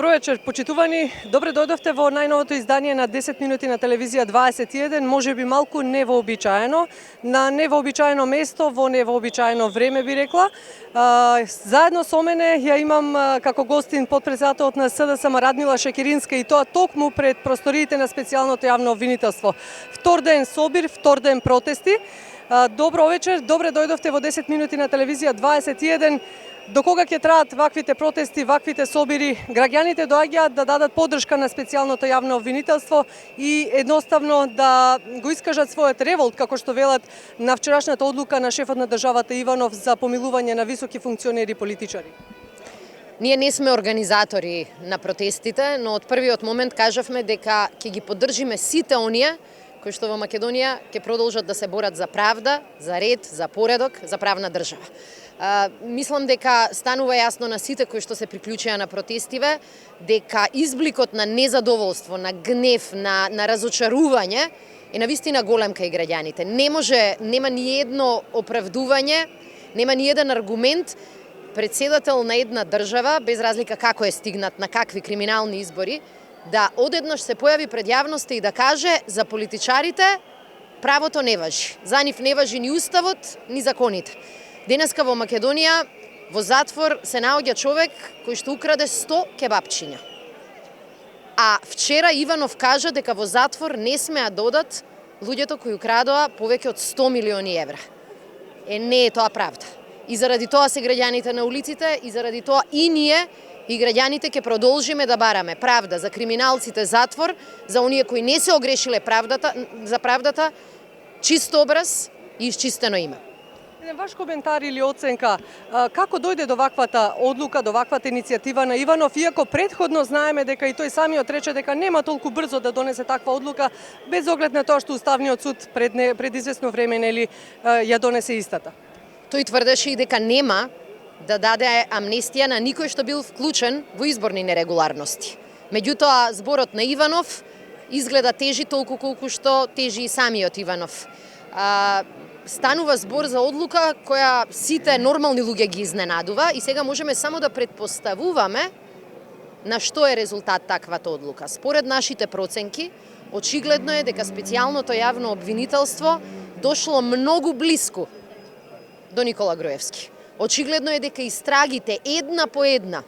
Добро вечер, почитувани. Добре дојдовте во најновото издание на 10 минути на телевизија 21, можеби малку невообичаено, на невообичаено место, во невообичаено време би рекла. Заедно со мене ја имам како гостин потпредседателот на СДСМ Радмила Шекеринска и тоа токму пред просториите на специјалното јавно обвинителство. Втор ден собир, втор ден протести. Добро вечер, добре дојдовте во 10 минути на телевизија 21. До кога ќе траат ваквите протести, ваквите собири? Граѓаните доаѓаат да дадат поддршка на специјалното јавно обвинителство и едноставно да го искажат својот револт, како што велат на вчерашната одлука на шефот на државата Иванов за помилување на високи функционери и политичари. Ние не сме организатори на протестите, но од првиот момент кажавме дека ќе ги поддржиме сите оние кои што во Македонија ќе продолжат да се борат за правда, за ред, за поредок, за правна држава. Мислам дека станува јасно на сите кои што се приклучија на протестиве дека избликот на незадоволство, на гнев, на разочарување е навистина голем кај граѓаните. Нема ни едно оправдување, нема ни еден аргумент председател на една држава, без разлика како е стигнат, на какви криминални избори, да одеднаш се појави пред јавноста и да каже за политичарите правото не важи. За нив не важи ни уставот, ни законите. Денеска во Македонија во затвор се наоѓа човек кој што украде 100 кебапчиња. А вчера Иванов кажа дека во затвор не смеа да одат луѓето кои украдоа повеќе од 100 милиони евра. Не е тоа правда. И заради тоа се граѓаните на улиците, и заради тоа и ние и граѓаните ќе продолжиме да бараме правда за криминалците, затвор, за оние кои не се огрешиле за правдата, чист образ и исчистено име. Еден ваш коментар или оценка, како дојде до ваквата одлука, до ваквата иницијатива на Иванов, иако претходно знаеме дека и тој самиот рече дека нема толку брзо да донесе таква одлука, без оглед на тоа што Уставниот суд пред известно време ја донесе истата? Тој тврдеше и дека нема да даде амнестија на никој што бил вклучен во изборни нерегуларности. Меѓутоа, зборот на Иванов изгледа тежи толку колку што тежи и самиот Иванов. Станува збор за одлука која сите нормални луѓе ги изненадува и сега можеме само да претпоставуваме на што е резултат таквата одлука. Според нашите проценки, очигледно е дека специјалното јавно обвинителство дошло многу блиску до Никола Груевски. Очигледно е дека истрагите една по една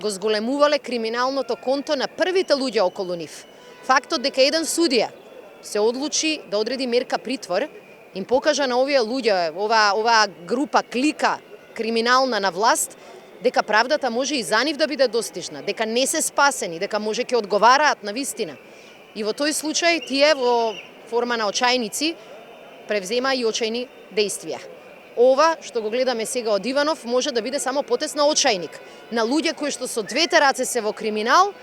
го зголемувале криминалното конто на првите луѓе околу нив. Фактот дека еден судија се одлучи да одреди мерка притвор им покажа на овие луѓе, оваа група, клика криминална на власт, дека правдата може и за нив да биде достижна, дека не се спасени, дека може ќе одговараат на вистина. И во тој случај тие во форма на очајници превзема и очајни действија. Ова што го гледаме сега од Иванов може да биде само потез на очајник, на луѓе кои што со двете раце се во криминал,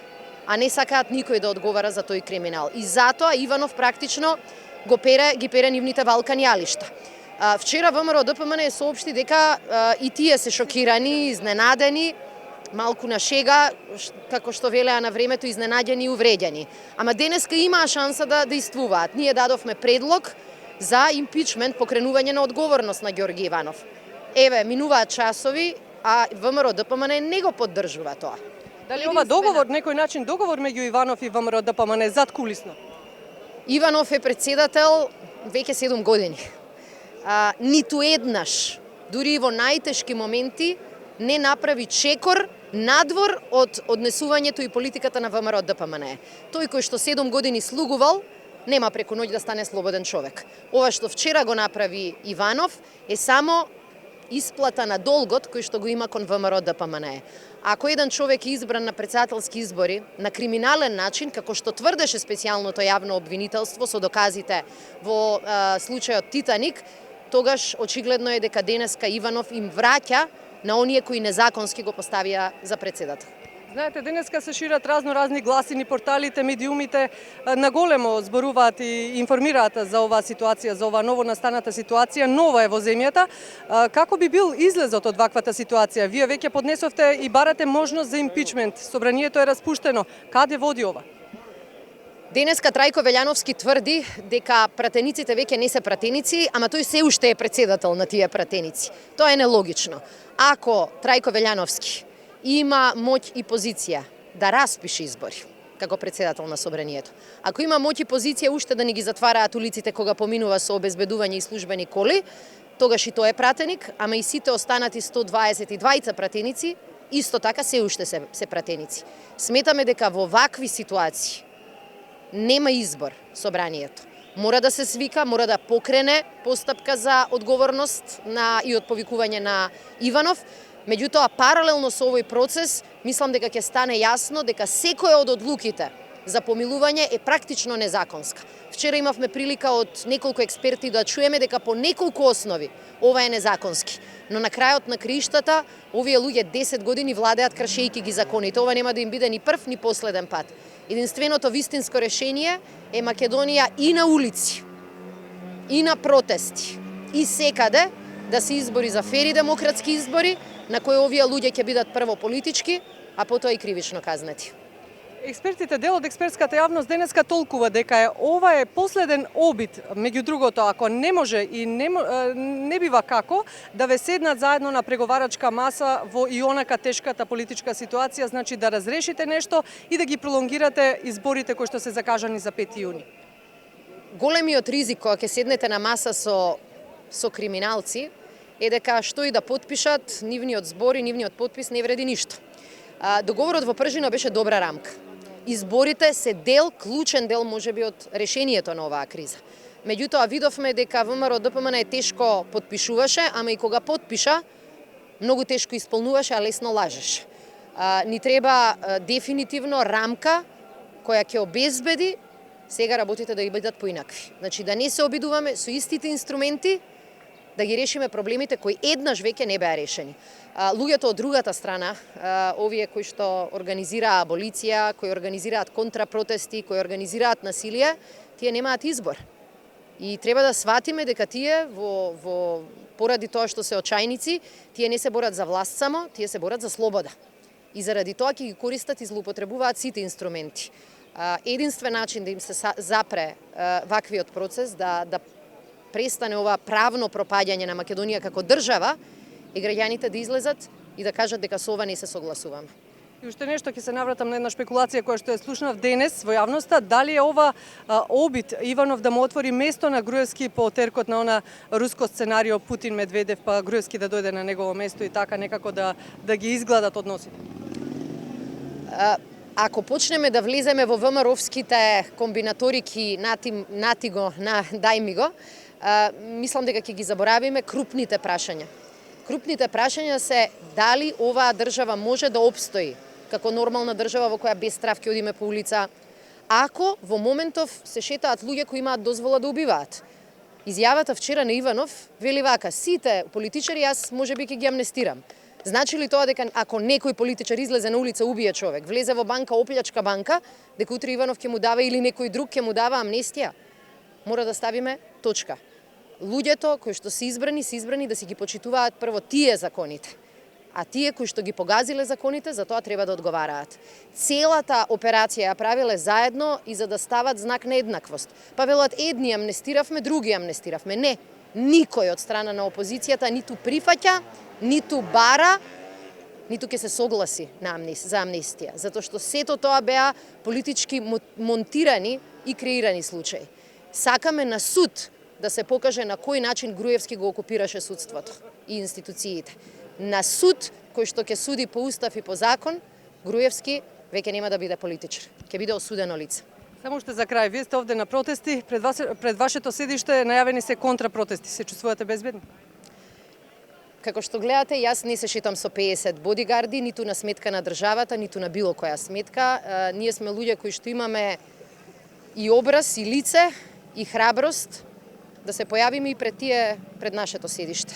а не сакаат никој да одговара за тој криминал. И затоа Иванов практично ги пере нивните валкани јалишта. Вчера ВМРО ДПМН соопшти дека и тие се шокирани, изненадени, малку на шега, како што велеа на времето, изненадени и увредени. Ама денеска имаа шанса да действуваат. Ние дадовме предлог за импичмент, покренување на одговорност на Ѓорги Иванов. Еве, минуваат часови, а ВМРО ДПМН не го поддржува тоа. Дали ова договор, некој начин договор меѓу Иванов и ВМРО ДПМН зад кулисно? Иванов е председател веќе 7 години. Ниту еднаш, дури и во најтешки моменти, не направи чекор надвор од однесувањето и политиката на ВМРО ДПМН. Тој кој што 7 години слугувал, нема преку ноќ да стане слободен човек. Ова што вчера го направи Иванов е само исплата на долгот кој што го има кон ВМРО ДПМН. Ако еден човек е избран на председателски избори на криминален начин, како што тврдеше специјалното јавно обвинителство со доказите во случајот Титаник, тогаш очигледно е дека денеска Иванов им враќа на оние кои незаконски го поставија за председател. Знаете, денеска се шират разни гласини, порталите, медиумите наголемо зборуваат и информираат за оваа ситуација, за оваа ново настаната ситуација, нова е во земјата. Како би бил излезот од ваквата ситуација? Вие веќе поднесовте и барате можност за импичмент. Собранието е распуштено. Каде води ова? Денеска Трајко Велјановски тврди дека пратениците веќе не се пратеници, ама тој се уште е председател на тие пратеници. Тоа е нелогично. Ако Трајко Велјановски има моќ и позиција да распише избори како председател на собранието. Ако има моќ и позиција уште да ни ги затвараат улиците кога поминува со обезбедување и службени коли, тогаш и тој е пратеник, ама и сите останати 122 пратеници исто така се уште се пратеници. Сметаме дека во вакви ситуации нема избор собранието. Мора да се свика, мора да покрене постапка за одговорност и отповикување на Иванов. Меѓутоа, паралелно со овој процес, мислам дека ќе стане јасно дека секоја од одлуките за помилување е практично незаконска. Вчера имавме прилика од неколку експерти да чуеме дека по неколку основи ова е незаконски. Но на крајот на криштата, овие луѓе 10 години владеат кршејќи ги законите. Ова нема да им биде ни прв, ни последен пат. Единственото вистинско решение е Македонија и на улици, и на протести, и секаде да се избори за фери демократски избори, на кои овие луѓе ќе бидат прво политички, а потоа и кривично казнати. Експертите, дел од експертската јавност денеска толкува дека ова е последен обид, меѓу другото, ако не може и не бива како, да ве седнат заедно на преговарачка маса во и онака тешката политичка ситуација, значи да разрешите нешто и да ги пролонгирате изборите кои што се закажани за 5 јуни. Големиот ризик кога ќе седнете на маса со криминалци е дека што и да потпишат, нивниот збор и нивниот потпис не вреди ништо. Договорот во Пржина беше добра рамка. Изборите се клучен дел можеби од решението на оваа криза. Меѓутоа видовме дека ВМРО ДПМН е тешко потпишуваше, ама и кога потпиша, многу тешко исполнуваше, а лесно лажеше. Ни треба дефинитивно рамка која ќе обезбеди сега работите да ги бидат поинакви. Значи да не се обидуваме со истите инструменти да ги решиме проблемите кои еднаш веќе не беа решени. Луѓето од другата страна, овие кои што организираа аболиција, кои организираат контрапротести, кои организираат насилие, тие немаат избор. И треба да сватиме дека тие поради тоа што се очајници, тие не се борат за власт само, тие се борат за слобода. И заради тоа ќе ги користат и злоупотребуваат сите инструменти. Единствен начин да им се запре ваквиот процес, да престане ова правно пропаѓање на Македонија како држава, и граѓаните да излезат и да кажат дека со ова не се согласуваме. И уште нешто, ќе се навратам на една шпекулација која што ја слушнав денес во јавноста, дали е ова обид Иванов да му отвори место на Груевски по теркот на она руско сценарио Путин-Медведев, па Груевски да дојде на негово место и така некако да ги изгладат односите? Ако почнеме да влеземе во ВМРО-вските комбинаторики нати го, дај ми го, мислам дека ќе ги заборавиме крупните прашања. Крупните прашања се дали оваа држава може да опстои како нормална држава во која без страв ќе одиме по улица, ако во моментов се шетаат луѓе кои имаат дозвола да убиваат. Изјавата вчера на Иванов вели вака: сите политичари јас можеби ќе ги амнестирам. Значи ли тоа дека ако некој политичар излезе на улица, убие човек, влезе во банка, оплјачка банка, дека утре Иванов ќе му дава или некој друг ќе му дава амнестија? Мора да ставиме точка. Луѓето кои што се избрани да си ги почитуваат прво тие законите, а тие кои што ги погазиле законите, за тоа треба да одговараат. Целата операција ја правиле заедно и за да стават знак на еднаквост. Па велат едни амнестиравме, други амнестиравме. Не, никој од страна на опозицијата ниту прифаќа, ниту бара, ниту ќе се согласи за амнестија, затоа што сето тоа беа политички монтирани и креирани случаи. Сакаме на суд да се покаже на кој начин Груевски го окупираше судството и институциите. На суд кој што ќе суди по устав и по закон, Груевски веќе нема да биде политичар, ќе биде осудено лице. Само уште за крај, вие сте овде на протести, пред вашето седиште најавени се контрапротести. Се чувствувате безбедни? Како што гледате, јас не се шетам со 50 бодигарди, ниту на сметка на државата, ниту на било која сметка. Ние сме луѓе кои што имаме и образ, и лице, и храброст да се појавиме и пред нашето седиште.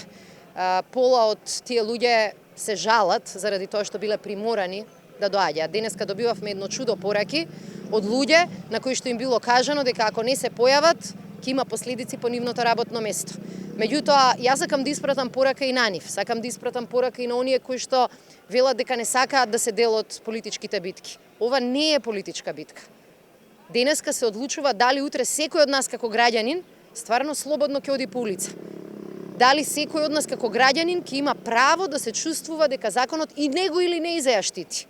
Пола од тие луѓе се жалат заради тоа што биле приморани да доаѓаат. Денеска добивавме едно чудо пораки од луѓе на кои што им било кажано дека ако не се појават, ќе има последици по нивното работно место. Меѓутоа, јас сакам да испратам порака и на нив. Сакам да испратам порака и на оние кои што велат дека не сакаат да се дел од политичките битки. Ова не е политичка битка. Денеска се одлучува дали утре секој од нас како граѓанин стварно слободно ќе оди по улица. Дали секој од нас како граѓанин ќе има право да се чувствува дека законот и него или не ја штити.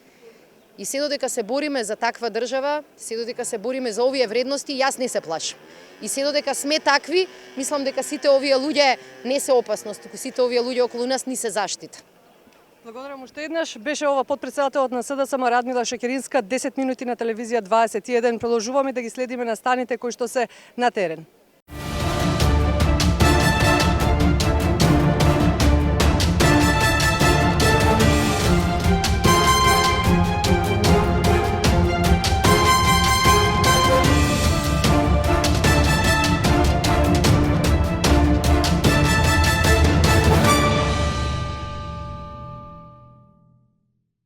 И се додека се бориме за таква држава, се додека се бориме за овие вредности, јас не се плашам. И се додека сме такви, мислам дека сите овие луѓе не се опасност, туку сите овие луѓе околу нас ни се заштита. Благодарам уште еднаш. Беше ова потпредседателот на СДСМ Радмила Шекеринска, 10 минути на телевизија 21. Продолжуваме да ги следиме настаните кои што се на терен.